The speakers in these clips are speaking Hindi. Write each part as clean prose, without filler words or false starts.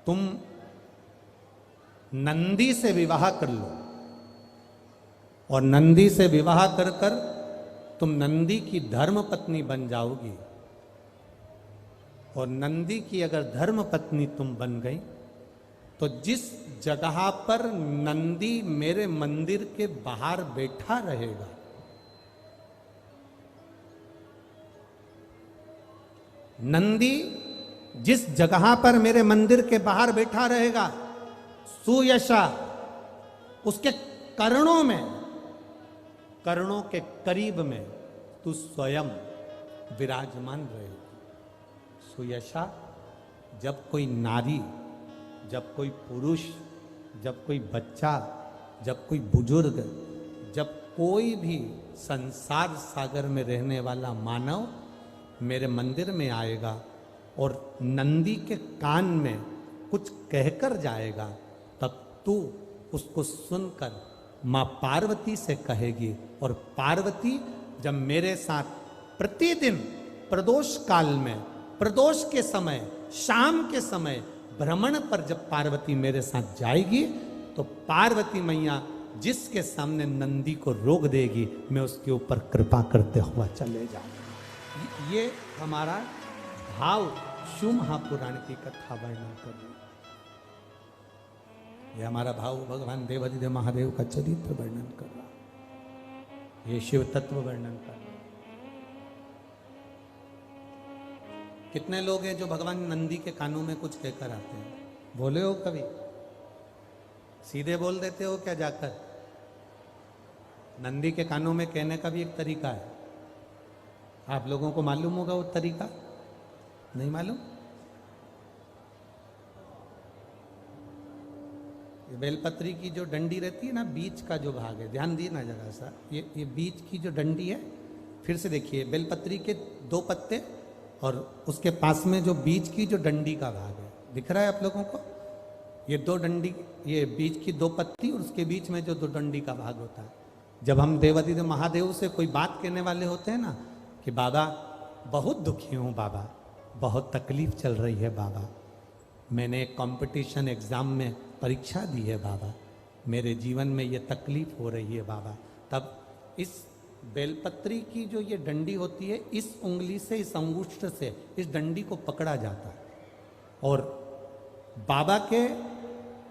तुम नंदी से विवाह कर लो और नंदी से विवाह कर कर तुम नंदी की धर्म पत्नी बन जाओगी। और नंदी की अगर धर्म पत्नी तुम बन गई तो जिस जगह पर नंदी मेरे मंदिर के बाहर बैठा रहेगा, नंदी जिस जगह पर मेरे मंदिर के बाहर बैठा रहेगा, सुयशा उसके कर्णों में, कर्णों के करीब में तू स्वयं विराजमान रहेगी। सुयशा, जब कोई नारी, जब कोई पुरुष, जब कोई बच्चा, जब कोई बुजुर्ग, जब कोई भी संसार सागर में रहने वाला मानव मेरे मंदिर में आएगा और नंदी के कान में कुछ कहकर जाएगा, तब तू उसको सुनकर माँ पार्वती से कहेगी। और पार्वती जब मेरे साथ प्रतिदिन प्रदोष काल में, प्रदोष के समय, शाम के समय भ्रमण पर जब पार्वती मेरे साथ जाएगी तो पार्वती मैया जिसके सामने नंदी को रोक देगी, मैं उसके ऊपर कृपा करते हुआ चले जाऊंगा। ये हमारा भाव शिव महापुराण की कथा वर्णन कर रही है। ये हमारा भाव भगवान देवाधिदेव महादेव का चरित्र वर्णन कर रहा है, ये शिव तत्व वर्णन कर रहा है। कितने लोग हैं जो भगवान नंदी के कानों में कुछ कहकर आते हैं? बोले हो कभी? सीधे बोल देते हो क्या जाकर? नंदी के कानों में कहने का भी एक तरीका है। आप लोगों को मालूम होगा वो तरीका? नहीं मालूम? बेलपत्री की जो डंडी रहती है ना, बीच का जो भाग है, ध्यान दिए ना जरा सा, ये बीच की जो डंडी है, फिर से देखिए, बेलपत्री के 2 पत्ते और उसके पास में जो बीच की जो डंडी का भाग है, दिख रहा है आप लोगों को? ये 2 डंडी, ये बीच की 2 पत्ती और उसके बीच में जो 2 डंडी का भाग होता है। जब हम देवाधिदेव महादेव से कोई बात कहने वाले होते हैं ना कि बाबा बहुत दुखी हूँ, बाबा बहुत तकलीफ चल रही है, बाबा मैंने एक कंपटीशन एग्जाम में परीक्षा दी है, बाबा मेरे जीवन में ये तकलीफ हो रही है, बाबा, तब इस बेलपत्री की जो ये डंडी होती है, इस उंगली से, इस अंगुष्ठ से इस डंडी को पकड़ा जाता है और बाबा के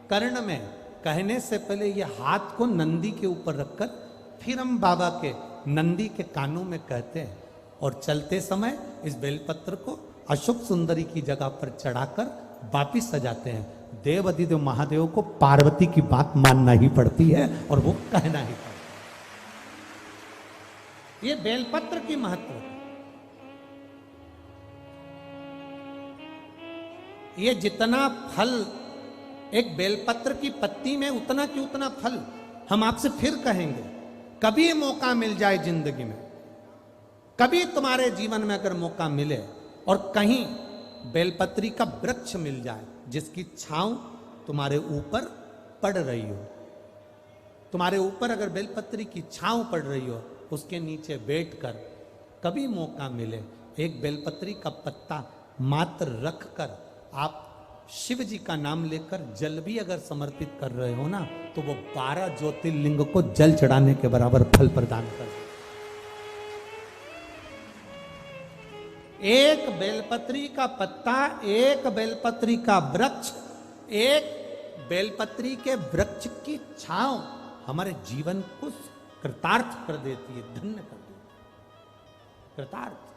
कर्ण में कहने से पहले ये हाथ को नंदी के ऊपर रखकर फिर हम बाबा के नंदी के कानों में कहते हैं और चलते समय इस बेलपत्र को अशोक सुंदरी की जगह पर चढ़ाकर वापिस सजाते हैं। देवाधिदेव महादेव को पार्वती की बात मानना ही पड़ती है और वो कहना ही पड़ता है। ये बेलपत्र की महत्व है। ये जितना फल एक बेलपत्र की पत्ती में, उतना की उतना फल हम आपसे फिर कहेंगे। कभी मौका मिल जाए जिंदगी में, कभी तुम्हारे जीवन में अगर मौका मिले और कहीं बेलपत्री का वृक्ष मिल जाए जिसकी छांव तुम्हारे ऊपर पड़ रही हो, तुम्हारे ऊपर अगर बेलपत्री की छांव पड़ रही हो, उसके नीचे बैठकर कभी मौका मिले, एक बेलपत्री का पत्ता मात्र रखकर आप शिव जी का नाम लेकर जल भी अगर समर्पित कर रहे हो ना, तो वो 12 ज्योतिर्लिंग को जल चढ़ाने के बराबर फल प्रदान कर। एक बेलपत्री का पत्ता, एक बेलपत्री का वृक्ष, एक बेलपत्री के वृक्ष की छांव हमारे जीवन को कृतार्थ कर देती है, धन्य कर देती है, कृतार्थ।